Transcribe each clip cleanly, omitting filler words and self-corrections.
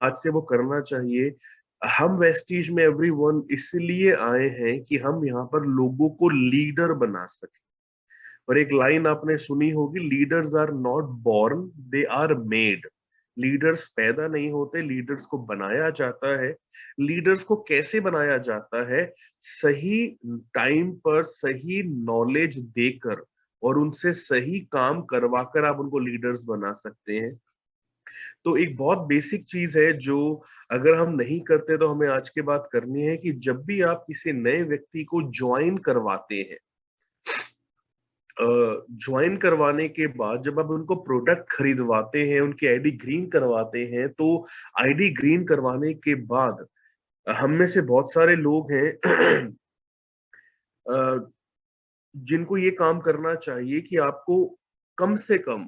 आज से वो करना चाहिए। हम वेस्टीज में एवरीवन इसलिए आए हैं कि हम यहाँ पर लोगों को लीडर बना सके। और एक लाइन आपने सुनी होगी, leaders are not born, they are made. Leaders पैदा नहीं होते, लीडर्स को बनाया जाता है। लीडर्स को कैसे बनाया जाता है? सही टाइम पर सही नॉलेज देकर और उनसे सही काम करवाकर आप उनको लीडर्स बना सकते हैं। तो एक बहुत बेसिक चीज है जो अगर हम नहीं करते तो हमें आज के बाद करनी है कि जब भी आप किसी नए व्यक्ति को ज्वाइन करवाते हैं, ज्वाइन करवाने के बाद जब आप उनको प्रोडक्ट खरीदवाते हैं, उनकी आईडी ग्रीन करवाते हैं, तो आईडी ग्रीन करवाने के बाद हम में से बहुत सारे लोग हैं अ, जिनको ये काम करना चाहिए कि आपको कम से कम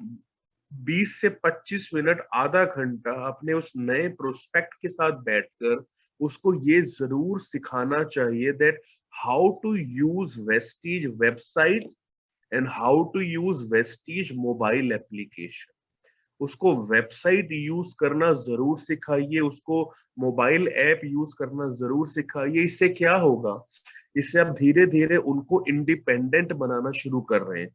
20 से 25 मिनट, आधा घंटा अपने उस नए प्रोस्पेक्ट के साथ बैठकर उसको ये जरूर सिखाना चाहिए that how to use Vestige website and how to use Vestige mobile application. उसको वेबसाइट यूज करना जरूर सिखाइए, उसको मोबाइल ऐप यूज करना जरूर सिखाइए। इससे क्या होगा? इससे आप धीरे धीरे उनको इंडिपेंडेंट बनाना शुरू कर रहे हैं,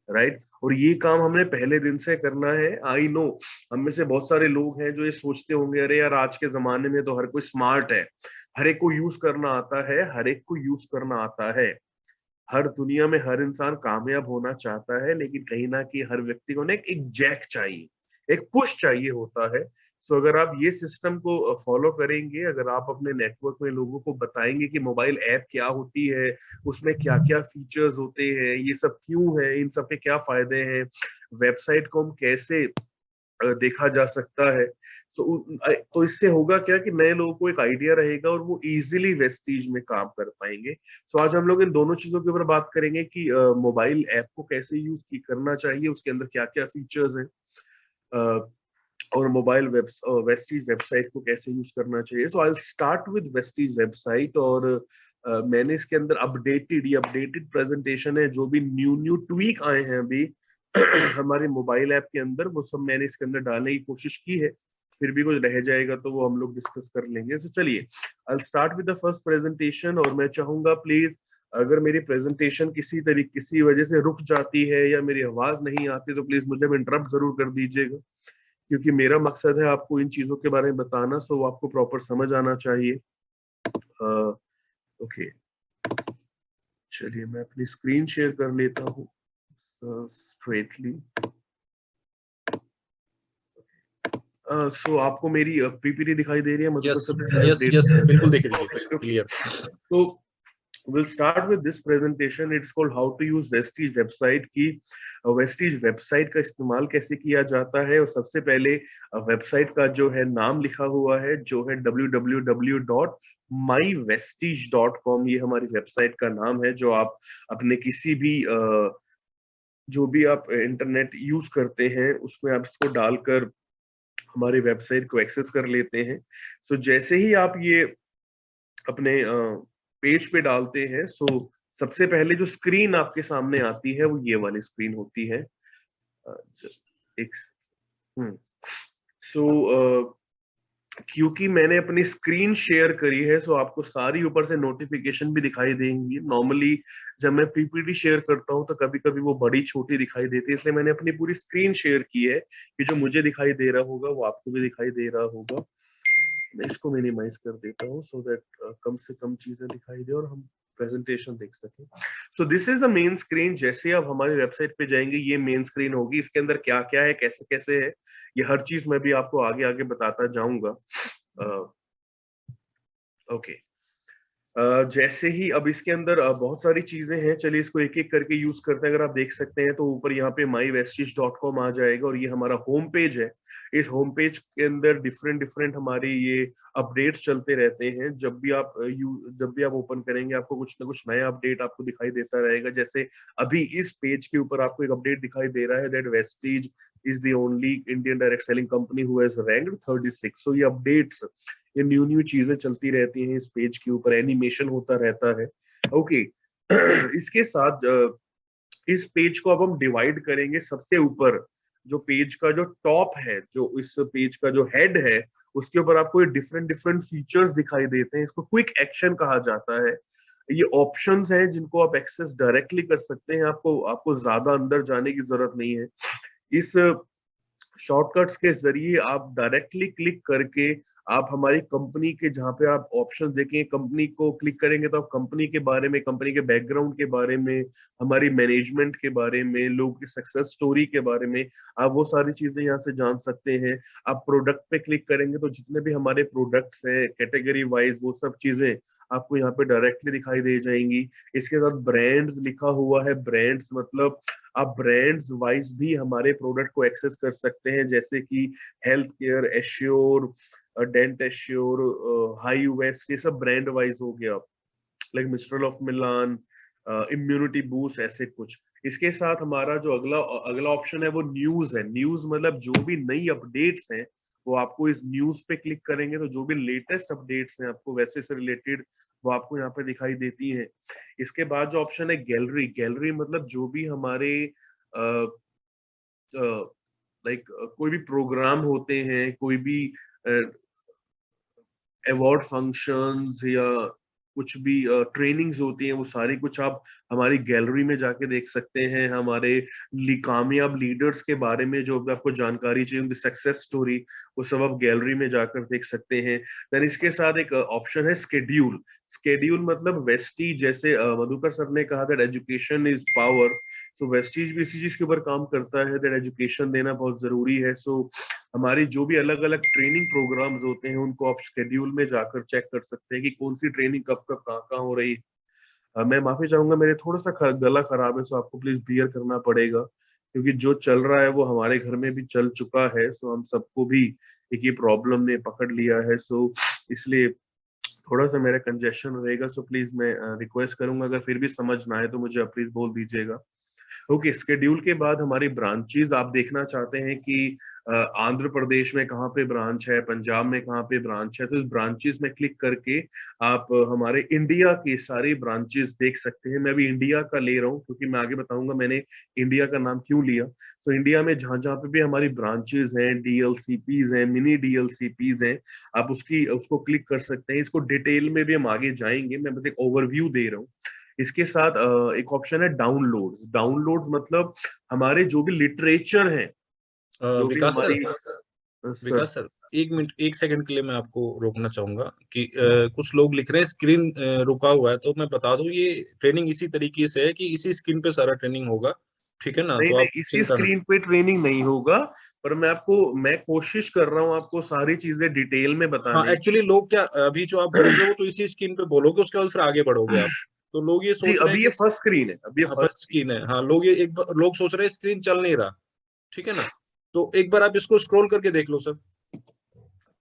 राइट? और ये काम हमने पहले दिन से करना है। आई नो हम में से बहुत सारे लोग हैं जो ये सोचते होंगे, अरे यार आज के जमाने में तो हर कोई स्मार्ट है, हर एक को यूज करना आता है, हर एक को यूज करना आता है। हर दुनिया में हर इंसान कामयाब होना चाहता है, लेकिन कहीं ना कहीं हर व्यक्ति को ना एक जैक चाहिए, एक पुश चाहिए होता है। सो अगर आप ये सिस्टम को फॉलो करेंगे, अगर आप अपने नेटवर्क में लोगों को बताएंगे कि मोबाइल ऐप क्या होती है, उसमें क्या क्या फीचर्स होते हैं, ये सब क्यों है, इन सब के क्या फायदे हैं, वेबसाइट को हम कैसे देखा जा सकता है, तो इससे होगा क्या कि नए लोगों को एक आइडिया रहेगा और वो इजीली वेस्टीज में काम कर पाएंगे। सो आज हम लोग इन दोनों चीजों के ऊपर बात करेंगे कि मोबाइल ऐप को कैसे यूज करना चाहिए, उसके अंदर क्या क्या फीचर्स हैं, अ, और मोबाइल वेस्टीज वेबसाइट को कैसे यूज करना चाहिए। So I start with Vestige website. और मैंने इसके अंदर अपडेटेड प्रेजेंटेशन है, जो भी न्यू न्यू ट्वीक आए हैं अभी हमारे मोबाइल ऐप के अंदर, वो सब मैंने इसके अंदर डालने की कोशिश की है। फिर भी कुछ रह जाएगा तो वो हम लोग डिस्कस कर लेंगे। तो चलिए, आई start with the first presentation. और मैं चाहूंगा प्लीज, अगर मेरी प्रेजेंटेशन किसी वजह से रुक जाती है या मेरी आवाज नहीं आती तो प्लीज मुझे इंटरप्ट जरूर कर दीजिएगा, क्योंकि मेरा मकसद है आपको इन चीजों के बारे में बताना, सो वो आपको प्रॉपर समझ आना चाहिए। ओके, चलिए मैं अपनी स्क्रीन शेयर कर लेता हूँ स्ट्रेटली। सो आपको मेरी पीपीटी दिखाई दे रही है Madhukar yes sir? Yes yes बिल्कुल देख रही है, क्लियर। तो we'll start with this presentation. It's called how to use Vestige website की Vestige website का इस्तेमाल कैसे किया जाता है। और सबसे पहले वेबसाइट का जो है नाम लिखा हुआ है, जो है www.mywestige.com। ये हमारी वेबसाइट का नाम है, जो आप अपने किसी भी जो भी आप इंटरनेट यूज करते हैं उसमें आप इसको डालकर हमारी वेबसाइट को एक्सेस कर लेते हैं। सो जैसे ही आप ये अपने पेज पे डालते हैं, सो सबसे पहले जो स्क्रीन आपके सामने आती है वो ये वाली स्क्रीन होती है। एक सो क्योंकि मैंने अपनी स्क्रीन शेयर करी है, सो आपको सारी ऊपर से नोटिफिकेशन भी दिखाई देंगी। नॉर्मली जब मैं पीपीटी शेयर करता हूँ तो कभी कभी वो बड़ी छोटी दिखाई देती है, इसलिए मैंने अपनी पूरी स्क्रीन शेयर की है कि जो मुझे दिखाई दे रहा होगा वो आपको भी दिखाई दे रहा होगा। मैं इसको मिनिमाइज कर देता हूँ सो दैट कम से कम चीजें दिखाई दे और हम प्रेजेंटेशन देख सकें। So this is the main screen. जैसे आप हमारी वेबसाइट पे जाएंगे ये मेन स्क्रीन होगी। इसके अंदर क्या क्या है, कैसे कैसे है, ये हर चीज मैं भी आपको आगे आगे बताता जाऊंगा। ओके, जैसे ही अब इसके अंदर बहुत सारी चीजें हैं, चलिए इसको एक एक करके यूज करते हैं। अगर आप देख सकते हैं तो ऊपर यहाँ पे mywestige.com आ जाएगा और ये हमारा होम पेज है। इस होम पेज के अंदर डिफरेंट डिफरेंट हमारी ये अपडेट्स चलते रहते हैं। जब भी आप ओपन करेंगे आपको कुछ ना कुछ नया अपडेट आपको दिखाई देता रहेगा। जैसे अभी इस पेज के ऊपर आपको एक अपडेट दिखाई दे रहा है that Vestige is the only Indian direct selling company who has ranked 36। सो ये अपडेट्स, ये न्यू न्यू चीजें चलती रहती हैं। इस पेज के ऊपर एनिमेशन होता रहता है। ओके इसके साथ इस पेज को अब हम डिवाइड करेंगे। सबसे ऊपर जो पेज का जो टॉप है, जो इस पेज का जो हेड है, उसके ऊपर आपको ये डिफरेंट डिफरेंट फीचर्स दिखाई देते हैं। इसको क्विक एक्शन कहा जाता है। ये ऑप्शंस हैं जिनको आप एक्सेस डायरेक्टली कर सकते हैं, आपको आपको ज्यादा अंदर जाने की जरूरत नहीं है। इस शॉर्टकट्स के जरिए आप डायरेक्टली क्लिक करके आप हमारी कंपनी के, जहाँ पे आप ऑप्शन देखें, कंपनी को क्लिक करेंगे तो आप कंपनी के बारे में, कंपनी के बैकग्राउंड के बारे में, हमारी मैनेजमेंट के बारे में, लोगों की सक्सेस स्टोरी के बारे में आप वो सारी चीजें यहाँ से जान सकते हैं। आप प्रोडक्ट पे क्लिक करेंगे तो जितने भी हमारे प्रोडक्ट्स हैं कैटेगरी वाइज, वो सब चीजें आपको यहाँ पे डायरेक्टली दिखाई दे जाएंगी। इसके साथ ब्रांड्स लिखा हुआ है। ब्रांड्स मतलब आप ब्रांड्स वाइज भी हमारे प्रोडक्ट को एक्सेस कर सकते हैं, जैसे कि health care assure, dent assure, hi vest, ये सब ब्रांड वाइज हो गया, like Mistral of Milan, immunity boost, ऐसे कुछ। इसके साथ हमारा जो अगला अगला ऑप्शन है वो न्यूज है। न्यूज मतलब जो भी नई अपडेट्स हैं वो आपको इस न्यूज पे क्लिक करेंगे तो जो भी लेटेस्ट अपडेट्स हैं आपको वैसे से रिलेटेड वो आपको यहाँ पे दिखाई देती हैं। इसके बाद जो ऑप्शन है गैलरी, गैलरी मतलब जो भी हमारे लाइक कोई भी प्रोग्राम होते हैं, कोई भी अवार्ड फंक्शंस या कुछ भी ट्रेनिंग्स होती हैं, वो सारी कुछ आप हमारी गैलरी में जाके देख सकते हैं। हमारे कामयाब लीडर्स के बारे में जो भी आपको जानकारी चाहिए, उनकी सक्सेस स्टोरी, वो सब आप गैलरी में जाकर देख सकते हैं। देन इसके साथ एक ऑप्शन है स्केड्यूल। स्केड्यूल मतलब वेस्टीज, जैसे मधुकर सर ने कहा था education is power, so Vestige भी इसी चीज के ऊपर काम करता है, दैट एजुकेशन देना बहुत जरूरी है। सो हमारी जो भी अलग अलग ट्रेनिंग प्रोग्राम्स होते हैं उनको आप शेड्यूल में जाकर चेक कर सकते हैं कि कौन सी ट्रेनिंग कब कब कहाँ कहाँ हो रही है। मैं माफी चाहूंगा, मेरे थोड़ा सा गला खराब है, सो आपको प्लीज बियर करना पड़ेगा, क्योंकि जो चल रहा है वो हमारे घर में भी चल चुका है। सो हम सबको भी एक ये प्रॉब्लम ने पकड़ लिया है, सो इसलिए थोड़ा सा मेरा कंजेशन रहेगा। सो प्लीज मैं रिक्वेस्ट करूंगा, अगर फिर भी समझ ना आए तो मुझे प्लीज बोल दीजिएगा। ओके, स्केड्यूल के बाद हमारी ब्रांचेस आप देखना चाहते हैं कि आंध्र प्रदेश में कहाँ पे ब्रांच है, पंजाब में कहाँ पे ब्रांच है, तो इस ब्रांचेस में क्लिक करके आप हमारे इंडिया की सारी ब्रांचेस देख सकते हैं। मैं अभी इंडिया का ले रहा हूँ क्योंकि मैं आगे बताऊंगा मैंने इंडिया का नाम क्यों लिया। तो इंडिया में जहां जहां पे भी हमारी ब्रांचेस हैं, डीएलसीपीज हैं, मिनी डीएलसीपीज हैं, आप उसको क्लिक कर सकते हैं। इसको डिटेल में भी हम आगे जाएंगे, मैं बस एक ओवरव्यू दे रहा हूँ। इसके साथ एक ऑप्शन है डाउनलोड्स। डाउनलोड्स मतलब हमारे जो भी लिटरेचर हैं, जो भी विकास सर, हमारी सर। विकास सर, 1 मिनट 1 सेकंड के लिए मैं आपको रोकना चाहूंगा कि कुछ लोग लिख रहे हैं स्क्रीन रुका हुआ है, तो मैं बता दूं ये ट्रेनिंग इसी तरीके से है कि इसी स्क्रीन पे सारा ट्रेनिंग होगा, ठीक है ना? नहीं तो आप नहीं, इसी चिंता न स्क्रीन पे ट्रेनिंग नहीं होगा, पर मैं कोशिश कर रहा हूँ आपको सारी चीजें डिटेल में हाँ, बताने की। एक्चुअली लोग क्या, अभी जो आप बोल रहे हो तो इसी स्क्रीन पे बोलोगे, उसके बाद फिर आगे बढ़ोगे आप। तो लोग ये जी, सोच रहे हैं अभी ये कि फर्स्ट स्क्रीन है, अभी ये हाँ, फर्स्ट फर्स्ट स्क्रीन स्क्रीन है। हाँ, लोग ये लोग सोच रहे हैं स्क्रीन चल नहीं रहा, ठीक है ना? तो एक बार आप इसको स्क्रॉल करके देख लो सर। हाँ,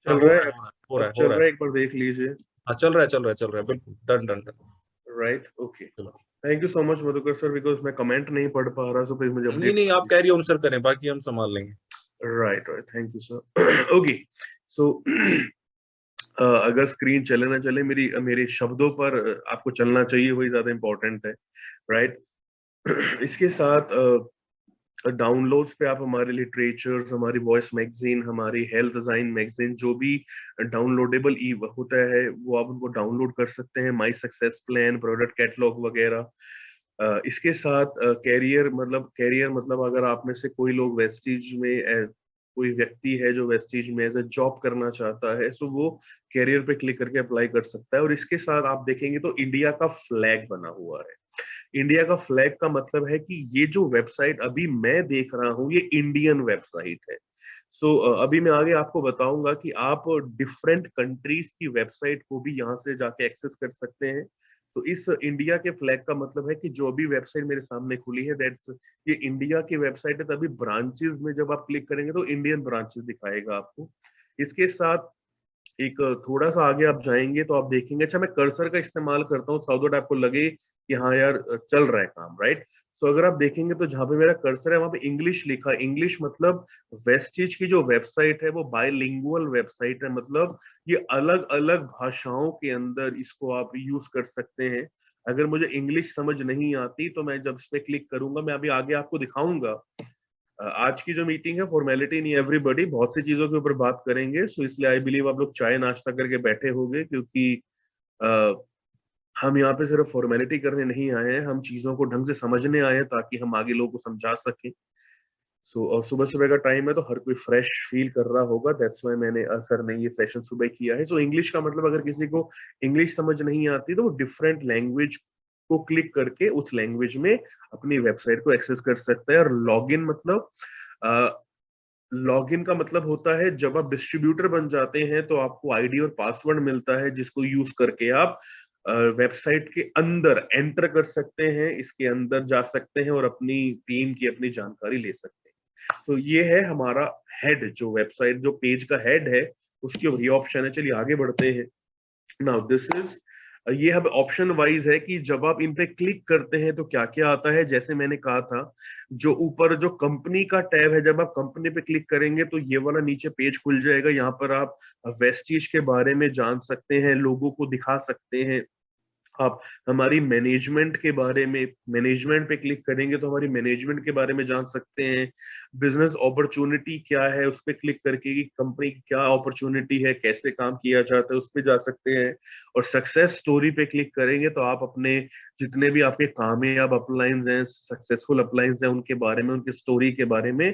चल हो रहा रहा है। है, हो रहा है, हो रहा अब है, हो चल रहा रहा है। है, एक बार देख लीजिए। हाँ, चल रहा है, चल रहा है, चल रहा है, बिल्कुल done done done. Right, okay. चलो। Thank you so much Madhukar sir, because मैं कमेंट नहीं पढ़ पा रहा, सो प्लीज मुझे नहीं अपडेट नहीं, कर आप कैरी ऑन सर करें, बाकी हम संभाल लेंगे। दीजिए। Right right, thank you sir. Okay, so अगर स्क्रीन चले ना चले, मेरे शब्दों पर आपको चलना चाहिए, वही ज्यादा इंपॉर्टेंट है। राइट। इसके साथ डाउनलोड्स पे आप हमारे लिटरेचर्स, हमारी वॉइस मैगजीन, हमारी हेल्थ डिजाइन मैगजीन, जो भी डाउनलोडेबल ई होता है वो आप उनको डाउनलोड कर सकते हैं। My success plan, product catalogue वगैरह। इसके साथ कैरियर मतलब अगर आप में से कोई लोग वेस्टीज में कोई व्यक्ति है जो वेस्टीज में एज अ जॉब करना चाहता है, सो वो कैरियर पे क्लिक करके अप्लाई कर सकता है। और इसके साथ आप देखेंगे तो इंडिया का फ्लैग बना हुआ है। इंडिया का फ्लैग का मतलब है कि ये जो वेबसाइट अभी मैं देख रहा हूँ ये इंडियन वेबसाइट है। सो अभी मैं आगे आपको बताऊंगा कि आप डिफरेंट कंट्रीज की वेबसाइट को भी यहाँ से जाके एक्सेस कर सकते हैं। तो इस इंडिया के फ्लैग का मतलब है कि जो भी वेबसाइट मेरे सामने खुली है, दैट्स ये इंडिया की वेबसाइट है। तभी ब्रांचेस में जब आप क्लिक करेंगे तो इंडियन ब्रांचेस दिखाएगा आपको। इसके साथ एक थोड़ा सा आगे आप जाएंगे तो आप देखेंगे, अच्छा मैं कर्सर का इस्तेमाल करता हूँ सो दैट आपको लगे कि हाँ यार चल रहा है काम, राइट। सो अगर आप देखेंगे तो जहां पे मेरा कर्सर है वहां पे इंग्लिश लिखा है। इंग्लिश मतलब वेस्टिज की जो वेबसाइट है वो बायलिंगुअल वेबसाइट है, मतलब ये अलग अलग भाषाओं के अंदर इसको आप यूज कर सकते हैं। अगर मुझे इंग्लिश समझ नहीं आती तो मैं जब इस पे क्लिक करूंगा, मैं अभी आगे आपको दिखाऊंगा आज की जो मीटिंग है फॉर्मेलिटी नहीं, एवरीबॉडी बहुत सी चीजों के ऊपर बात करेंगे, सो इसलिए आई बिलीव आप लोग चाय नाश्ता करके बैठे होंगे, क्योंकि अ, हम यहाँ पे सिर्फ फॉर्मेलिटी करने नहीं आए हैं, हम चीजों को ढंग से समझने आए हैं ताकि हम आगे लोगों को समझा सकें। सो और सुबह सुबह का टाइम है तो हर कोई फ्रेश फील कर रहा होगा, दैट्स व्हाई मैंने सर ने ये सेशन सुबह किया है। सो इंग्लिश का मतलब अगर किसी को इंग्लिश समझ नहीं आती तो वो डिफरेंट लैंग्वेज को क्लिक करके उस लैंग्वेज में अपनी वेबसाइट को एक्सेस कर सकता है। और लॉगिन मतलब लॉगिन का मतलब होता है जब आप डिस्ट्रीब्यूटर बन जाते हैं तो आपको आईडी और पासवर्ड मिलता है जिसको यूज करके आप वेबसाइट के अंदर एंटर कर सकते हैं, इसके अंदर जा सकते हैं और अपनी टीम की अपनी जानकारी ले सकते हैं। तो ये है हमारा हेड, जो वेबसाइट जो पेज का हेड है उसके ऊपर ये ऑप्शन है। चलिए आगे बढ़ते हैं। नाउ दिस इज, ये अब ऑप्शन वाइज है कि जब आप इन पे क्लिक करते हैं तो क्या क्या आता है। जैसे मैंने कहा था, जो ऊपर जो कंपनी का टैब है, जब आप कंपनी पे क्लिक करेंगे तो ये वाला नीचे पेज खुल जाएगा। यहाँ पर आप वेस्टीज के बारे में जान सकते हैं, लोगों को दिखा सकते हैं। आप हमारी मैनेजमेंट के बारे में, मैनेजमेंट पे क्लिक करेंगे तो हमारी मैनेजमेंट के बारे में जान सकते हैं। बिजनेस अपॉर्चुनिटी क्या है उस पे क्लिक करके कि कंपनी की क्या अपॉर्चुनिटी है, कैसे काम किया जाता है, उस पे जा सकते हैं। और सक्सेस स्टोरी पे क्लिक करेंगे तो आप अपने जितने भी आपके कामयाब अपलाइंस हैं, सक्सेसफुल अपलाइंस हैं, उनके बारे में, उनकी स्टोरी के बारे में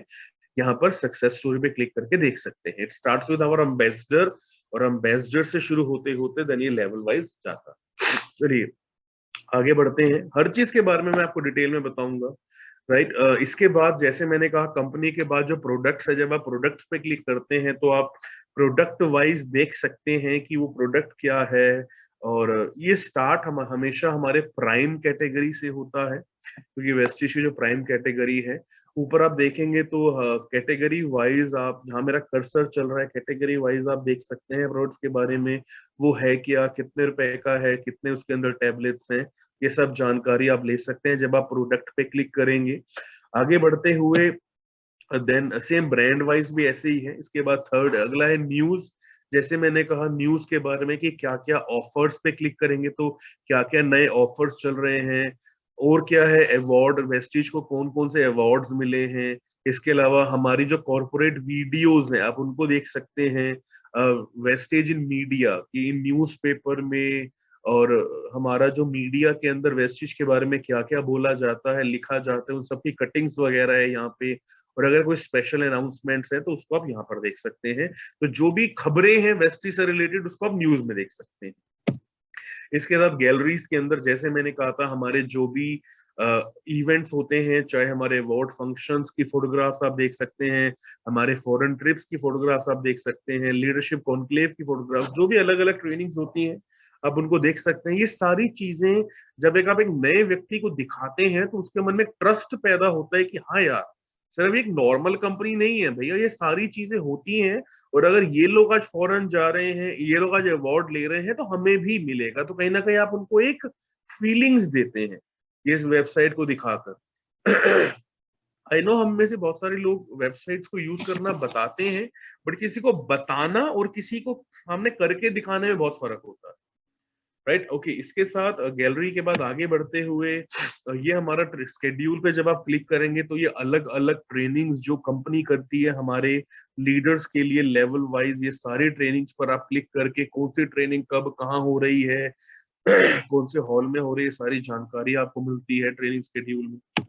यहाँ पर सक्सेस स्टोरी पे क्लिक करके देख सकते हैं। It starts with our ambassador, और एम्बेसडर से शुरू होते होते देन ये लेवल वाइज जाता है। चलिए आगे बढ़ते हैं। हर चीज के बारे में मैं आपको डिटेल में बताऊंगा, राइट। इसके बाद जैसे मैंने कहा, कंपनी के बाद जो प्रोडक्ट्स है, जब आप प्रोडक्ट्स पे क्लिक करते हैं तो आप प्रोडक्ट वाइज देख सकते हैं कि वो प्रोडक्ट क्या है। और ये स्टार्ट हम हमेशा हमारे प्राइम कैटेगरी से होता है, क्योंकि वेस्टिज की जो प्राइम कैटेगरी है, ऊपर आप देखेंगे तो कैटेगरी वाइज, आप जहाँ मेरा कर्सर चल रहा है कैटेगरी वाइज आप देख सकते हैं प्रोडक्ट्स के बारे में। वो है क्या, कितने रुपए का है, कितने उसके अंदर टैबलेट्स हैं, ये सब जानकारी आप ले सकते हैं जब आप प्रोडक्ट पे क्लिक करेंगे। आगे बढ़ते हुए देन सेम ब्रांड वाइज भी ऐसे ही है। इसके बाद थर्ड अगला है न्यूज। जैसे मैंने कहा न्यूज के बारे में कि क्या क्या ऑफर्स पे क्लिक करेंगे तो क्या क्या नए ऑफर्स चल रहे हैं, और क्या है अवार्ड, वेस्टीज को कौन कौन से अवार्ड्स मिले हैं। इसके अलावा हमारी जो कॉर्पोरेट वीडियोस हैं आप उनको देख सकते हैं, वेस्टेज इन मीडिया की इन न्यूज़पेपर में। और हमारा जो मीडिया के अंदर वेस्टिज के बारे में क्या क्या बोला जाता है, लिखा जाता है, उन सबकी कटिंग्स वगैरह है यहाँ पे। और अगर कोई स्पेशल अनाउंसमेंट्स है तो उसको आप यहाँ पर देख सकते हैं। तो जो भी खबरें हैं वेस्टिज से रिलेटेड उसको आप न्यूज में देख सकते हैं। इसके बाद गैलरीज के अंदर जैसे मैंने कहा था, हमारे जो भी इवेंट्स होते हैं, चाहे हमारे अवार्ड फंक्शंस की फोटोग्राफ्स आप देख सकते हैं, हमारे फॉरेन ट्रिप्स की फोटोग्राफ्स आप देख सकते हैं, लीडरशिप कॉन्क्लेव की फोटोग्राफ्स, जो भी अलग अलग ट्रेनिंग्स होती हैं आप उनको देख सकते हैं। ये सारी चीजें जब आप एक नए व्यक्ति को दिखाते हैं तो उसके मन में ट्रस्ट पैदा होता है कि हाँ यार, सिर्फ एक नॉर्मल कंपनी नहीं है भैया, ये सारी चीजें होती हैं। और अगर ये लोग आज फॉरेन जा रहे हैं, ये लोग आज अवार्ड ले रहे हैं तो हमें भी मिलेगा। तो कहीं ना कहीं आप उनको एक फीलिंग्स देते हैं ये इस वेबसाइट को दिखाकर। आई नो हम में से बहुत सारे लोग वेबसाइट्स को यूज करना बताते हैं, बट किसी को बताना और किसी को सामने करके दिखाने में बहुत फर्क होता है, राइट। ओके, इसके साथ गैलरी के बाद आगे बढ़ते हुए ये हमारा स्केड्यूल पे जब आप क्लिक करेंगे तो ये अलग अलग ट्रेनिंग्स जो कंपनी करती है हमारे लीडर्स के लिए लेवल वाइज, ये सारी ट्रेनिंग्स पर आप क्लिक करके कौन सी ट्रेनिंग कब कहाँ हो रही है, कौन से हॉल में हो रही है, सारी जानकारी आपको मिलती है ट्रेनिंग स्केड्यूल में।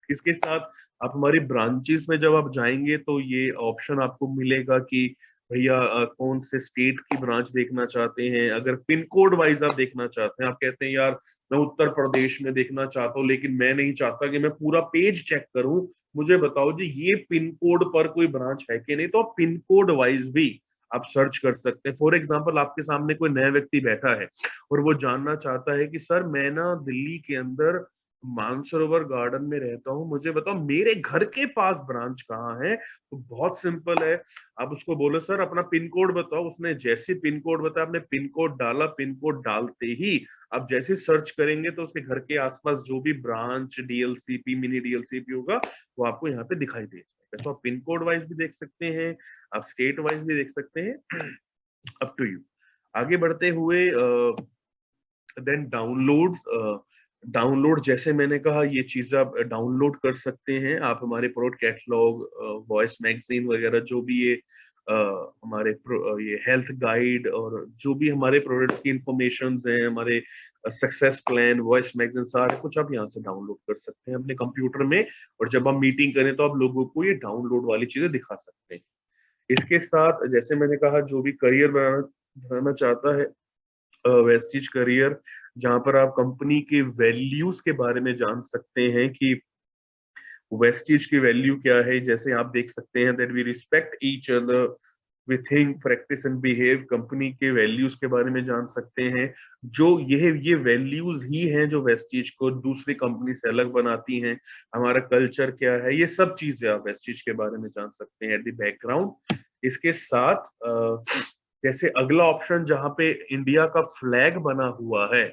इसके साथ आप हमारी ब्रांचेस में जब आप जाएंगे तो ये ऑप्शन आपको मिलेगा कि भैया कौन से स्टेट की ब्रांच देखना चाहते हैं। अगर पिन कोड वाइज आप देखना चाहते हैं, आप कहते हैं यार मैं उत्तर प्रदेश में देखना चाहता हूँ लेकिन मैं नहीं चाहता कि मैं पूरा पेज चेक करूं, मुझे बताओ जी ये पिन कोड पर कोई ब्रांच है कि नहीं, तो आप पिन कोड वाइज भी आप सर्च कर सकते हैं। फॉर एग्जाम्पल आपके सामने कोई नया व्यक्ति बैठा है और वो जानना चाहता है कि सर मैं ना दिल्ली के अंदर मानसरोवर गार्डन में रहता हूँ, मुझे बताओ मेरे घर के पास ब्रांच कहाँ है। तो बहुत सिंपल है, आप उसको बोलो सर अपना पिन कोड बताओ, उसने जैसे पिन कोड बताया, आपने पिन कोड डाला, पिन कोड डालते ही आप जैसे सर्च करेंगे तो उसके घर के आसपास जो भी ब्रांच, डीएलसीपी, मिनी डीएलसीपी होगा वो आपको यहाँ पे दिखाई दे जाएगा। तो आप पिन कोड वाइज भी देख सकते हैं, आप स्टेट वाइज भी देख सकते हैं, अप टू यू। आगे बढ़ते हुए देन डाउनलोड्स, डाउनलोड, जैसे मैंने कहा, ये चीजें आप डाउनलोड कर सकते हैं। आप हमारे प्रोडक्ट कैटलॉग, वॉइस मैगजीन वगैरह, जो भी ये हमारे ये हेल्थ गाइड और जो भी हमारे प्रोडक्ट की इंफॉर्मेशन हैं, हमारे सक्सेस प्लान, वॉइस मैगजीन, सारे कुछ आप यहाँ से डाउनलोड कर सकते हैं अपने कंप्यूटर में। और जब हम मीटिंग करें तो आप लोगों को ये डाउनलोड वाली चीजें दिखा सकते हैं। इसके साथ जैसे मैंने कहा, जो भी करियर बनाना चाहता है, वेस्टिज करियर, जहां पर आप कंपनी के वैल्यूज के बारे में जान सकते हैं कि वेस्टिज की वैल्यू क्या है। जैसे आप देख सकते हैं that we respect each other, we think, practice and behave. Company के वैल्यूज के बारे में जान सकते हैं। जो ये वैल्यूज ही हैं जो वेस्टिज को दूसरी कंपनी से अलग बनाती हैं। हमारा कल्चर क्या है, ये सब चीजें आप वेस्टिज के बारे में जान सकते हैं एट द बैकग्राउंड। इसके साथ जैसे अगला ऑप्शन जहां पे इंडिया का फ्लैग बना हुआ है,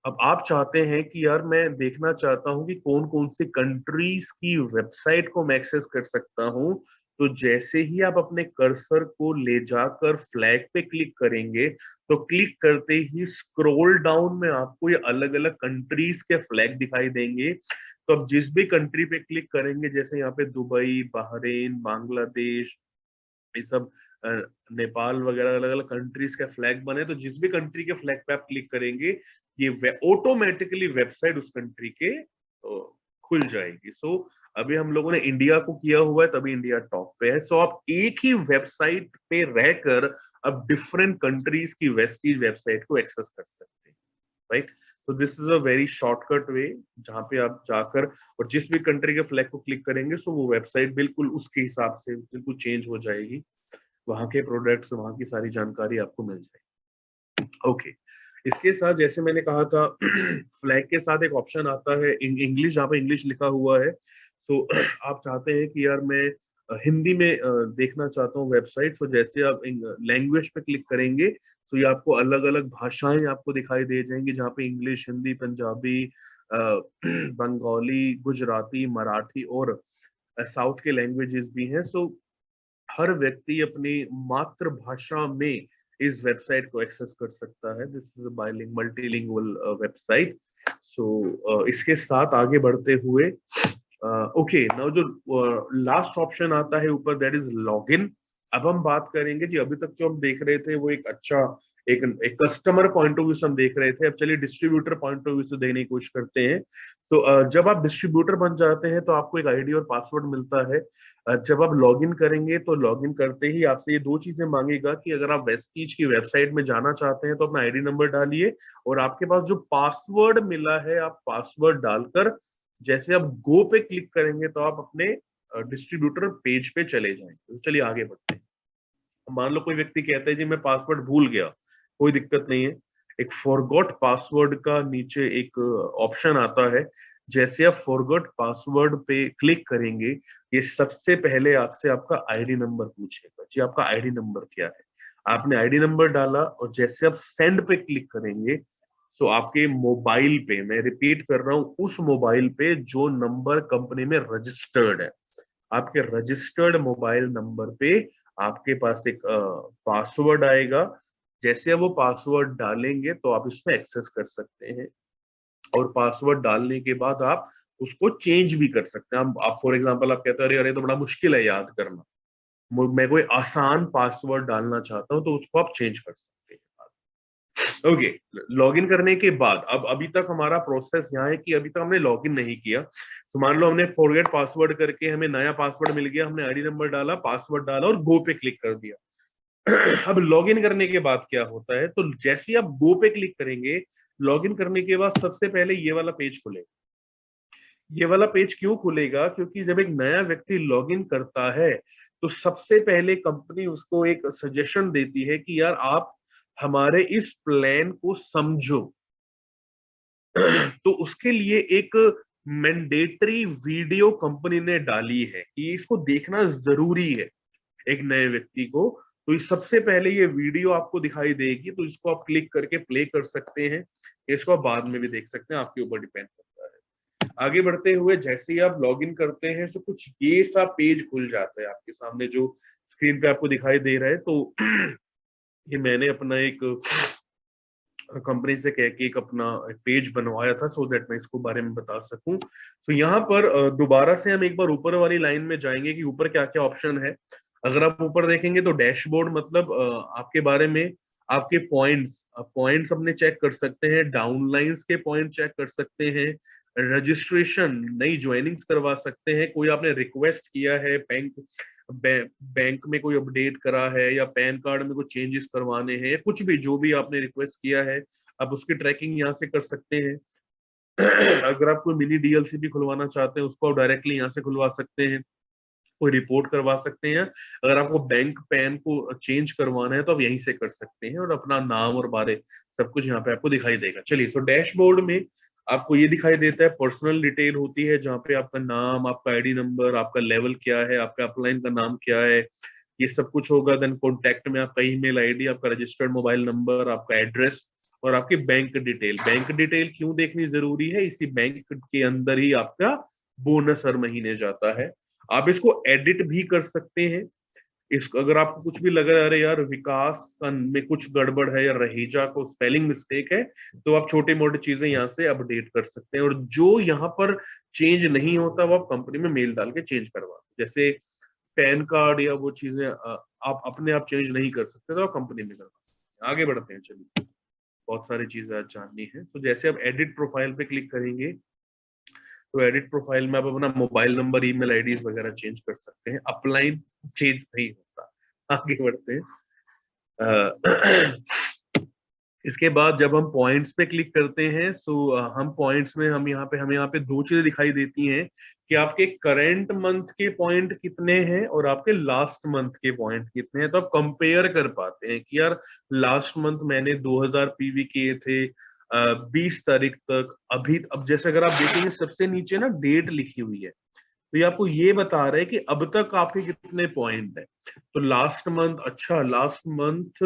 अब आप चाहते हैं कि यार मैं देखना चाहता हूं कि कौन कौन सी कंट्रीज की वेबसाइट को मैं एक्सेस कर सकता हूं। तो जैसे ही आप अपने कर्सर को ले जाकर फ्लैग पे क्लिक करेंगे, तो क्लिक करते ही स्क्रॉल डाउन में आपको ये अलग अलग कंट्रीज के फ्लैग दिखाई देंगे। तो अब जिस भी कंट्री पे क्लिक करेंगे, जैसे यहाँ पे दुबई, बहरीन, बांग्लादेश, ये सब नेपाल वगैरह अलग अलग कंट्रीज के फ्लैग बने, तो जिस भी कंट्री के फ्लैग पे आप क्लिक करेंगे, ये ऑटोमेटिकली वेबसाइट उस कंट्री के खुल जाएगी। सो अभी हम लोगों ने इंडिया को किया हुआ है, तभी इंडिया टॉप पे है। सो आप एक ही वेबसाइट पे रहकर अब डिफरेंट कंट्रीज की वेस्टीज वेबसाइट को एक्सेस कर सकते हैं, राइट। तो this is a very shortcut way, जहां पे आप जाकर और जिस भी कंट्री के फ्लैग को क्लिक करेंगे, सो वो वेबसाइट बिल्कुल उसके हिसाब से बिल्कुल चेंज हो जाएगी। वहां के प्रोडक्ट्स, वहां की सारी जानकारी आपको मिल जाएगी। ओके, इसके साथ जैसे मैंने कहा था फ्लैग के साथ एक ऑप्शन आता है इंग्लिश, जहाँ पे इंग्लिश लिखा हुआ है। तो आप चाहते हैं कि यार मैं हिंदी में देखना चाहता हूँ वेबसाइट। तो जैसे आप लैंग्वेज पे क्लिक करेंगे, तो ये आपको अलग अलग भाषाएं आपको दिखाई दे जाएंगी, जहाँ पे इंग्लिश, हिंदी, पंजाबी, बंगाली, गुजराती, मराठी और साउथ के लैंग्वेजेस भी हैं। सो हर व्यक्ति अपनी मातृभाषा में इस वेबसाइट को एक्सेस कर सकता है। This is bilingual multilingual website. So इसके साथ आगे बढ़ते हुए, ओके, नाउ जो लास्ट ऑप्शन आता है ऊपर, दैट इज लॉगिन। अब हम बात करेंगे जी, अभी तक जो हम देख रहे थे वो एक अच्छा एक कस्टमर पॉइंट ऑफ व्यू से हम देख रहे थे। अब चलिए डिस्ट्रीब्यूटर पॉइंट ऑफ व्यू से देखने की कोशिश करते हैं। तो जब आप डिस्ट्रीब्यूटर बन जाते हैं तो आपको एक आईडी और पासवर्ड मिलता है। जब आप लॉगिन करेंगे तो लॉगिन करते ही आपसे ये दो चीजें मांगेगा कि अगर आप वेस्टीज की वेबसाइट में जाना चाहते हैं तो अपना आईडी नंबर डालिए, और आपके पास जो पासवर्ड मिला है आप पासवर्ड डालकर जैसे आप गो पे क्लिक करेंगे तो आप अपने डिस्ट्रीब्यूटर पेज पे चले जाएंगे। तो चलिए आगे बढ़ते हैं। मान लो कोई व्यक्ति कहता है जी मैं पासवर्ड भूल गया, कोई दिक्कत नहीं है। एक फॉरगॉट पासवर्ड का नीचे एक ऑप्शन आता है। जैसे आप फॉरगॉट पासवर्ड पे क्लिक करेंगे, ये सबसे पहले आपसे आपका आईडी नंबर पूछेगा, जी आपका आईडी नंबर क्या है। आपने आईडी नंबर डाला और जैसे आप सेंड पे क्लिक करेंगे, सो आपके मोबाइल पे, मैं रिपीट कर रहा हूं, उस मोबाइल पे जो नंबर कंपनी में रजिस्टर्ड है, आपके रजिस्टर्ड मोबाइल नंबर पे आपके पास एक पासवर्ड आएगा। जैसे आप वो पासवर्ड डालेंगे तो आप इसमें एक्सेस कर सकते हैं, और पासवर्ड डालने के बाद आप उसको चेंज भी कर सकते हैं। आप फॉर एग्जांपल आप कहते हैं अरे अरे तो बड़ा मुश्किल है याद करना, मैं कोई आसान पासवर्ड डालना चाहता हूं, तो उसको आप चेंज कर सकते हैं। ओके, लॉगिन करने के बाद अब अभी तक हमारा प्रोसेस यहाँ है कि अभी तक हमने लॉगिन नहीं किया। तो मान लो हमने फॉरगेट पासवर्ड करके हमें नया पासवर्ड मिल गया, हमने आईडी नंबर डाला, पासवर्ड डाला और गो पे क्लिक कर दिया। अब लॉगिन करने के बाद क्या होता है, तो जैसे ही आप गो पे क्लिक करेंगे, लॉगिन करने के बाद सबसे पहले ये वाला पेज खुलेगा। ये वाला पेज क्यों खुलेगा, क्योंकि जब एक नया व्यक्ति लॉगिन करता है तो सबसे पहले कंपनी उसको एक सजेशन देती है कि यार आप हमारे इस प्लान को समझो। तो उसके लिए एक मैंडेटरी वीडियो कंपनी ने डाली है कि इसको देखना जरूरी है एक नए व्यक्ति को। तो इस सबसे पहले ये वीडियो आपको दिखाई देगी, तो इसको आप क्लिक करके प्ले कर सकते हैं, इसको आप बाद में भी देख सकते हैं, आपके ऊपर डिपेंड करता है। आगे बढ़ते हुए जैसे ही आप लॉगिन करते हैं तो कुछ ये सा पेज खुल जाता है आपके सामने, जो स्क्रीन पे आपको दिखाई दे रहा है। तो ये मैंने अपना एक कंपनी से कह के एक अपना पेज बनवाया था, सो दैट मैं इसको बारे में बता सकूं। तो यहाँ पर दोबारा से हम एक बार ऊपर वाली लाइन में जाएंगे कि ऊपर क्या क्या ऑप्शन है। अगर आप ऊपर देखेंगे तो डैशबोर्ड मतलब आपके बारे में, आपके पॉइंट्स पॉइंट्स अपने चेक कर सकते हैं, डाउनलाइंस के पॉइंट चेक कर सकते हैं, रजिस्ट्रेशन नई ज्वाइनिंग्स करवा सकते हैं, कोई आपने रिक्वेस्ट किया है बैंक में कोई अपडेट करा है, या पैन कार्ड में कोई चेंजेस करवाने हैं, कुछ भी जो भी आपने रिक्वेस्ट किया है आप उसकी ट्रैकिंग यहाँ से कर सकते हैं। अगर आप कोई मिनी डीएलसी भी खुलवाना चाहते हैं उसको आप डायरेक्टली यहाँ से खुलवा सकते हैं, कोई रिपोर्ट करवा सकते हैं। अगर आपको बैंक पैन को चेंज करवाना है तो आप यहीं से कर सकते हैं, और अपना नाम और बारे सब कुछ यहाँ पे आपको दिखाई देगा। चलिए, तो डैशबोर्ड में आपको ये दिखाई देता है, पर्सनल डिटेल होती है जहाँ पे आपका नाम, आपका आईडी नंबर, आपका लेवल क्या है, आपका अपलाइन का नाम क्या है, ये सब कुछ होगा। देन कॉन्टैक्ट में आपका ईमेल आईडी, आपका रजिस्टर्ड मोबाइल नंबर, आपका एड्रेस, और आपकी बैंक डिटेल। बैंक डिटेल क्यों देखनी जरूरी है? इसी बैंक के अंदर ही आपका बोनस हर महीने जाता है। आप इसको एडिट भी कर सकते हैं। इसको अगर आपको कुछ भी लग रहा है अरे यार विकास में कुछ गड़बड़ है या रहेजा को स्पेलिंग मिस्टेक है, तो आप छोटी मोटी चीजें यहाँ से अपडेट कर सकते हैं। और जो यहाँ पर चेंज नहीं होता वो आप कंपनी में मेल डाल के चेंज करवा, जैसे पैन कार्ड या वो चीजें आप अपने आप चेंज नहीं कर सकते तो आप कंपनी में करवा सकते हैं। आगे बढ़ते हैं, चलिए, बहुत सारी चीजें आज जाननी है। तो जैसे आप एडिट प्रोफाइल पे क्लिक करेंगे तो एडिट प्रोफाइल में आप अपना मोबाइल नंबर, ईमेल आईडीज वगैरह चेंज कर सकते हैं। अपलाइन चेंज नहीं होता। आगे बढ़ते हैं। इसके बाद जब हम पॉइंट्स पे क्लिक करते हैं, सो हम पॉइंट्स में हमें यहाँ पे दो चीजें दिखाई देती हैं कि आपके करंट मंथ के पॉइंट कितने हैं और आपके लास्ट मंथ के पॉइंट कितने हैं। तो आप कंपेयर कर पाते हैं कि यार लास्ट मंथ मैंने 2000 पीवी किए थे 20 तारीख तक। अभी अब जैसे अगर आप देखेंगे सबसे नीचे ना डेट लिखी हुई है, तो ये आपको ये बता रहे हैं कि अब तक आपके कितने पॉइंट है। तो लास्ट मंथ, अच्छा लास्ट मंथ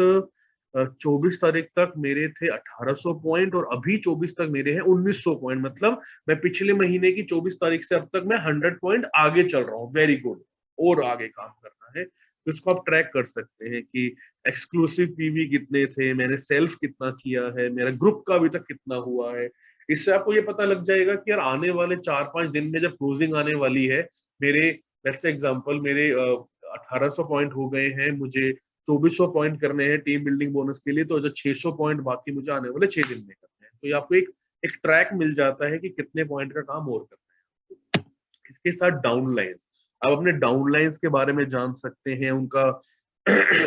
24 तारीख तक मेरे थे 1800 पॉइंट और अभी 24 तक मेरे हैं 1900 पॉइंट। मतलब मैं पिछले महीने की 24 तारीख से अब तक मैं 100 पॉइंट आगे चल रहा हूँ। वेरी गुड, और आगे काम करना है। तो इसको आप ट्रैक कर सकते हैं कि एक्सक्लूसिव पीवी कितने थे, मैंने सेल्फ कितना किया है, मेरा ग्रुप का अभी तक कितना हुआ है। इससे आपको ये पता लग जाएगा कि यार आने वाले 4-5 दिन में जब क्लोजिंग आने वाली है, मेरे लेट्स से एग्जांपल मेरे 1800 पॉइंट हो गए हैं, मुझे 2400 पॉइंट करने हैं टीम बिल्डिंग बोनस के लिए, तो जो 600 पॉइंट बाकी मुझे आने वाले 6 दिन में करने हैं। तो ये आपको एक एक ट्रैक मिल जाता है कि कितने पॉइंट का काम और करना है। इसके साथ डाउनलाइंस, आप अपने डाउनलाइंस के बारे में जान सकते हैं, उनका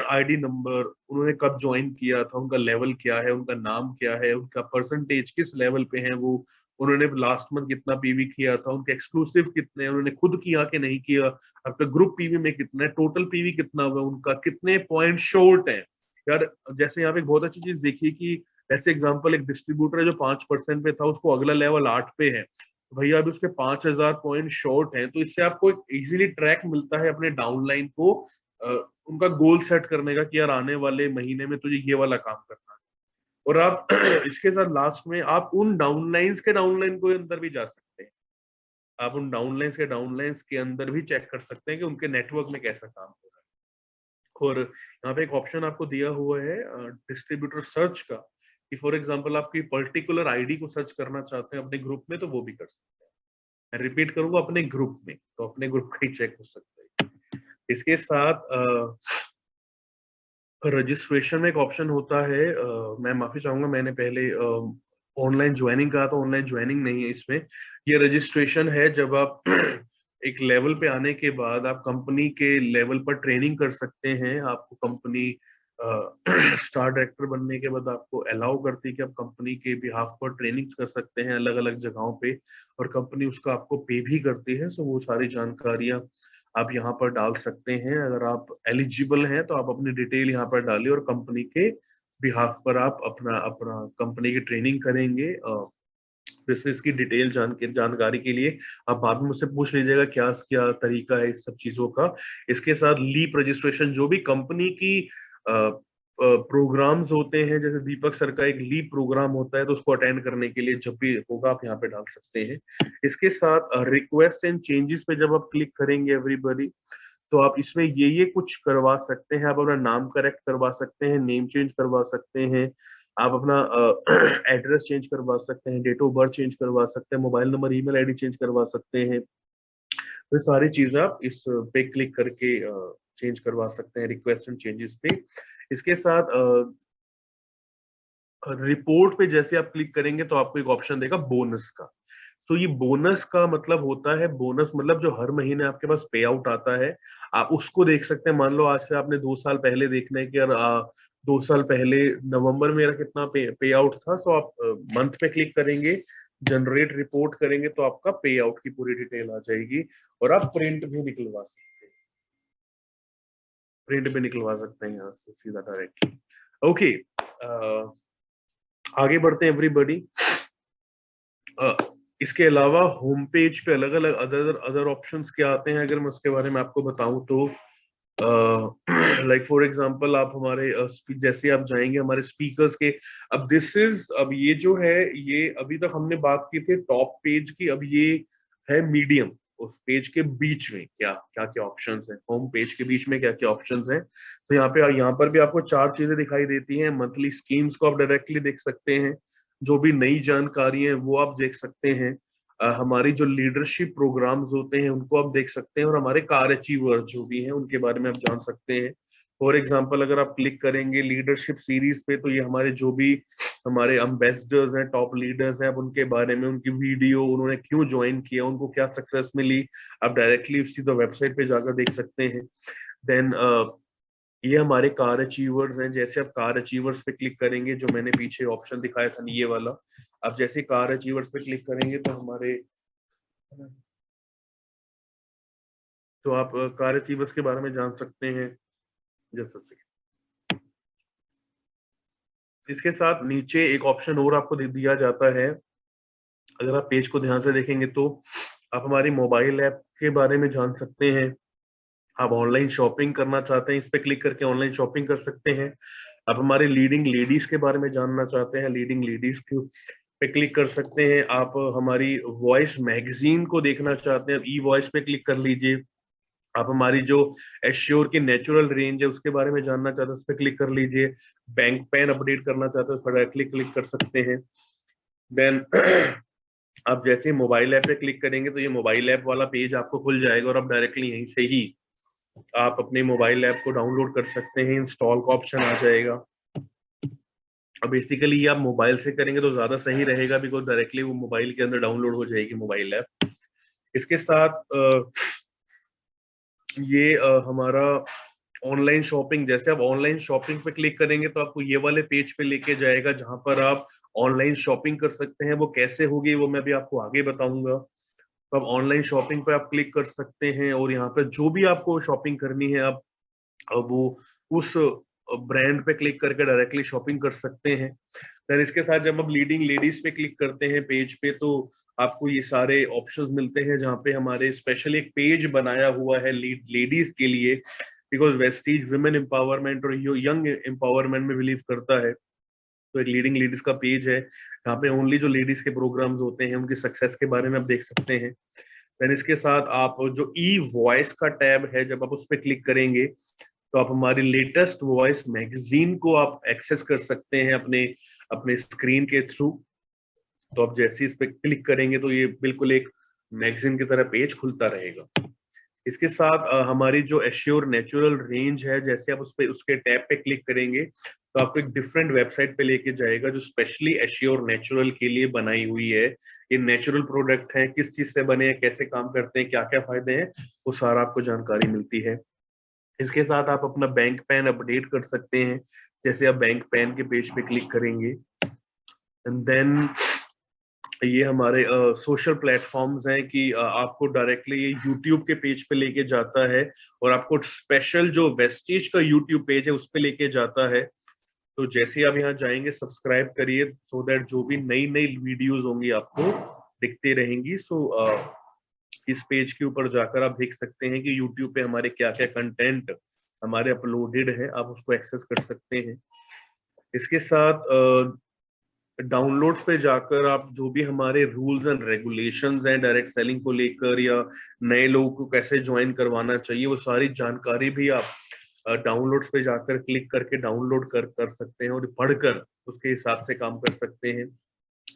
आईडी नंबर, उन्होंने कब ज्वाइन किया था, उनका लेवल क्या है, उनका नाम क्या है, उनका परसेंटेज किस लेवल पे है वो, उन्होंने लास्ट मंथ कितना पीवी किया था, उनके एक्सक्लूसिव कितने, उन्होंने खुद किया कि नहीं किया, आपका ग्रुप पीवी में कितना है, टोटल पीवी कितना हुआ, उनका कितने पॉइंट शॉर्ट है। यार जैसे यहाँ पे एक बहुत अच्छी चीज देखिए कि ऐसे एग्जांपल एक डिस्ट्रीब्यूटर है जो 5% पे था, उसको अगला लेवल 8 पे है, तो भैया अभी उसके 5000 पॉइंट शॉर्ट है। तो इससे आपको एक इजीली ट्रैक मिलता है अपने डाउनलाइन को उनका गोल सेट करने का कि यार आने वाले महीने में तुझे ये वाला काम करना है। और आप इसके साथ लास्ट में आप उन डाउनलाइंस के डाउनलाइन को अंदर भी जा सकते हैं। आप उन डाउनलाइंस के अंदर भी चेक कर सकते हैं कि उनके नेटवर्क में कैसा काम हो रहा है। और यहाँ पे एक ऑप्शन आपको दिया हुआ है डिस्ट्रीब्यूटर सर्च का, कि फॉर एग्जांपल आपकी पर्टिकुलर आईडी को सर्च करना चाहते हैं अपने ग्रुप में, तो वो भी कर सकते हैं। मैं रिपीट करूंगा, अपने ग्रुप में, तो अपने ग्रुप का ही चेक हो सकता है। इसके साथ रजिस्ट्रेशन में एक ऑप्शन होता है, मैं माफी चाहूंगा मैंने पहले ऑनलाइन ज्वाइनिंग कहा, तो ऑनलाइन ज्वाइनिंग नहीं है इसमें, ये रजिस्ट्रेशन है। जब आप एक लेवल पे आने के बाद आप कंपनी के लेवल पर ट्रेनिंग कर सकते हैं। आपको कंपनी स्टार डायरेक्टर बनने के बाद आपको अलाउ करती है कि आप कंपनी के बिहाफ पर ट्रेनिंग्स कर सकते हैं अलग अलग जगहों पे, और कंपनी उसका आपको पे भी करती है। सो वो सारी जानकारियां आप यहाँ पर डाल सकते हैं। अगर आप एलिजिबल हैं तो आप अपनी डिटेल यहाँ पर डालिए, और कंपनी के बिहाफ पर आप अपना अपना कंपनी की ट्रेनिंग करेंगे। बिजनेस की डिटेल जानकारी के लिए आप बाद में मुझसे पूछ लीजिएगा क्या क्या तरीका है इस सब चीजों का। इसके साथ लीप रजिस्ट्रेशन, जो भी कंपनी की प्रोग्राम्स होते हैं, जैसे दीपक सर का एक लीप प्रोग्राम होता है, तो उसको अटेंड करने के लिए जब भी होगा आप यहाँ पे डाल सकते हैं। इसके साथ रिक्वेस्ट एंड चेंजेस पे जब आप क्लिक करेंगे एवरीबॉडी, तो आप इसमें ये कुछ करवा सकते हैं। आप अपना नाम करेक्ट करवा सकते हैं, नेम चेंज करवा सकते हैं, आप अपना एड्रेस चेंज करवा सकते हैं, डेट ऑफ बर्थ चेंज करवा सकते हैं, mobile number, email ID change करवा सकते हैं। तो सारी चीजें आप इस पे क्लिक करके चेंज करवा सकते हैं, रिक्वेस्ट एंड चेंजेस पे। इसके साथ रिपोर्ट पे जैसे आप क्लिक करेंगे तो आपको एक ऑप्शन देगा बोनस का। तो ये बोनस का मतलब होता है, बोनस मतलब जो हर महीने आपके पास पे आउट आता है, आप उसको देख सकते हैं। मान लो आज से आपने 2 साल पहले देखना है कि यार 2 साल पहले नवंबर में मेरा कितना पे आउट था, तो आप मंथ पे क्लिक करेंगे, जनरेट रिपोर्ट करेंगे तो आपका पे आउट की पूरी डिटेल आ जाएगी, और आप प्रिंट भी निकलवा सकते हैं, प्रिंट भी निकलवा सकते हैं यहाँ से सीधा डायरेक्टली। ओके, आगे बढ़ते हैं एवरीबॉडी। इसके अलावा होम पेज पे अलग अलग अदर अदर ऑप्शंस क्या आते हैं, अगर मैं उसके बारे में आपको बताऊं तो लाइक फॉर एग्जांपल आप हमारे जैसे आप जाएंगे हमारे स्पीकर्स के, अब ये जो है, ये अभी तक हमने बात की थी टॉप पेज की, अब ये है मीडियम। उस पेज के बीच में क्या क्या क्या ऑप्शंस हैं, होम पेज के बीच में क्या क्या ऑप्शंस हैं। तो यहाँ पर भी आपको 4 चीजें दिखाई देती हैं। मंथली स्कीम्स को आप डायरेक्टली देख सकते हैं, जो भी नई जानकारी है वो आप देख सकते हैं, हमारी जो लीडरशिप प्रोग्राम्स होते हैं उनको आप देख सकते हैं, और हमारे कार अचीवर्स जो भी हैं उनके बारे में आप जान सकते हैं। फॉर एग्जांपल अगर आप क्लिक करेंगे लीडरशिप सीरीज पे, तो ये हमारे जो भी हमारे एम्बेसडर्स हैं, टॉप लीडर्स हैं, आप उनके बारे में, उनकी वीडियो, उन्होंने क्यों ज्वाइन किया, उनको क्या सक्सेस मिली, आप डायरेक्टली सीधा वेबसाइट पे जाकर देख सकते हैं। देन ये हमारे कार अचीवर्स हैं। जैसे आप कार अचीवर्स पे क्लिक करेंगे, जो मैंने पीछे ऑप्शन दिखाया था ये वाला, आप जैसे कार अचीवर्स पे क्लिक करेंगे तो हमारे, तो आप कार अचीवर्स के बारे में जान सकते हैं जैसे से। इसके साथ नीचे एक ऑप्शन और आपको दिया जाता है, अगर आप पेज को ध्यान से देखेंगे तो आप हमारी मोबाइल ऐप के बारे में जान सकते हैं। आप ऑनलाइन शॉपिंग करना चाहते हैं, इस पे क्लिक करके ऑनलाइन शॉपिंग कर सकते हैं। आप हमारे लीडिंग लेडीज के बारे में जानना चाहते हैं, लीडिंग लेडीज पे क्लिक कर सकते हैं। आप हमारी वॉइस मैगजीन को देखना चाहते हैं, ई वॉइस पे क्लिक कर लीजिए। आप हमारी जो एश्योर की नेचुरल रेंज है उसके बारे में जानना चाहते हैं, उस पर क्लिक कर लीजिए। बैंक पैन अपडेट करना चाहते हैं, उस पर डायरेक्टली क्लिक कर सकते हैं। देन आप जैसे मोबाइल ऐप पे क्लिक करेंगे तो ये मोबाइल ऐप वाला पेज आपको खुल जाएगा, और आप डायरेक्टली यहीं से ही आप अपने मोबाइल ऐप को डाउनलोड कर सकते हैं, इंस्टॉल का ऑप्शन आ जाएगा। अब बेसिकली ये आप मोबाइल से करेंगे तो ज्यादा सही रहेगा, बिकॉज डायरेक्टली वो मोबाइल के अंदर डाउनलोड हो जाएगी मोबाइल ऐप। इसके साथ ये हमारा ऑनलाइन शॉपिंग, जैसे आप ऑनलाइन शॉपिंग पे क्लिक करेंगे तो आपको ये वाले पेज पे लेके जाएगा, जहां पर आप ऑनलाइन शॉपिंग कर सकते हैं। वो कैसे होगी वो मैं भी आपको आगे बताऊंगा। तो आप ऑनलाइन शॉपिंग पे आप क्लिक कर सकते हैं, और यहाँ पे जो भी आपको शॉपिंग करनी है आप वो उस ब्रांड पे क्लिक करके डायरेक्टली शॉपिंग कर सकते हैं। फिर इसके साथ जब आप लीडिंग लेडीज पे क्लिक करते हैं पेज पे, तो आपको ये सारे ऑप्शंस मिलते हैं, जहाँ पे हमारे स्पेशल एक पेज बनाया हुआ है लेडीज के लिए, बिकॉज वेस्टीज वुमेन एम्पावरमेंट और यंग एम्पावरमेंट में बिलीव करता है। तो एक लीडिंग लेडीज का पेज है, जहाँ पे ओनली जो लेडीज के प्रोग्राम्स होते हैं उनकी सक्सेस के बारे में आप देख सकते हैं। देन इसके साथ आप जो ई वॉइस का टैब है, जब आप उस पर क्लिक करेंगे तो आप हमारी लेटेस्ट वॉइस मैगजीन को आप एक्सेस कर सकते हैं अपने अपने स्क्रीन के थ्रू। तो आप जैसे इस पे क्लिक करेंगे तो ये बिल्कुल एक मैगजीन की तरह पेज खुलता रहेगा। इसके साथ हमारी जो एश्योर नेचुरल रेंज है, जैसे आप उस पे उसके टैब पे क्लिक करेंगे तो आपको एक डिफरेंट वेबसाइट पे लेके जाएगा, जो स्पेशली एश्योर नेचुरल के लिए बनाई हुई है। ये नेचुरल प्रोडक्ट है, किस चीज से बने हैं, कैसे काम करते हैं, क्या क्या फायदे हैं, वो सारा आपको जानकारी मिलती है। इसके साथ आप अपना बैंक पैन अपडेट कर सकते हैं, जैसे आप बैंक पैन के पेज पे क्लिक करेंगे। एंड देन ये हमारे सोशल प्लेटफॉर्म्स हैं कि आपको डायरेक्टली ये यूट्यूब के पेज पे लेके जाता है, और आपको स्पेशल जो वेस्टीज का यूट्यूब पेज है उस पे लेके जाता है। तो जैसे आप यहाँ जाएंगे सब्सक्राइब करिए, सो दैट जो भी नई नई वीडियोस होंगी आपको दिखती रहेंगी। सो इस पेज के ऊपर जाकर आप देख सकते हैं कि यूट्यूब पे हमारे क्या क्या कंटेंट हमारे अपलोडेड है, आप उसको एक्सेस कर सकते हैं। इसके साथ डाउनलोड्स पे जाकर आप जो भी हमारे रूल्स एंड रेगुलेशंस हैं डायरेक्ट सेलिंग को लेकर, या नए लोगों को कैसे ज्वाइन करवाना चाहिए, वो सारी जानकारी भी आप डाउनलोड्स पे जाकर क्लिक करके डाउनलोड कर सकते हैं और पढ़कर उसके हिसाब से काम कर सकते हैं।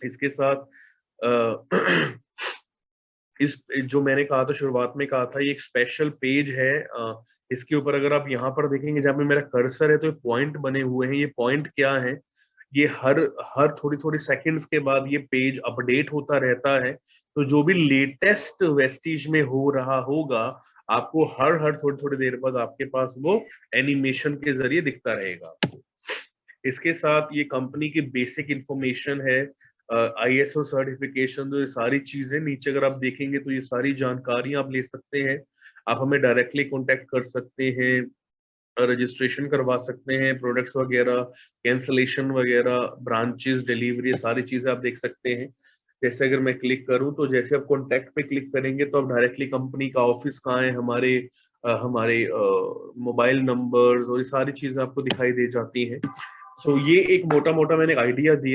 इसके साथ इस जो मैंने कहा था शुरुआत में कहा था, ये एक स्पेशल पेज है। इसके ऊपर अगर आप यहाँ पर देखेंगे जहाँ पे मेरा कर्सर है तो ये पॉइंट बने हुए हैं। ये पॉइंट क्या है, ये हर थोड़ी थोड़ी सेकंड्स के बाद ये पेज अपडेट होता रहता है। तो जो भी लेटेस्ट वेस्टीज में हो रहा होगा आपको हर थोड़ी थोड़ी देर बाद आपके पास वो एनिमेशन के जरिए दिखता रहेगा। इसके साथ ये कंपनी की बेसिक इंफॉर्मेशन है, ISO सर्टिफिकेशन, तो ये सारी चीजें नीचे अगर आप देखेंगे तो ये सारी जानकारियां आप ले सकते हैं। आप हमें डायरेक्टली कांटेक्ट कर सकते हैं, रजिस्ट्रेशन करवा सकते हैं, प्रोडक्ट्स वगैरह, कैंसलेशन वगैरह, ब्रांचेस, डिलीवरी, सारी चीजें आप देख सकते हैं। जैसे अगर मैं क्लिक करूं तो जैसे आप कॉन्टैक्ट पे क्लिक करेंगे तो आप डायरेक्टली कंपनी का ऑफिस कहाँ है, हमारे मोबाइल नंबर्स और ये सारी चीजें आपको दिखाई दे जाती हैं। सो ये एक मोटा मोटा मैंने आइडिया दिया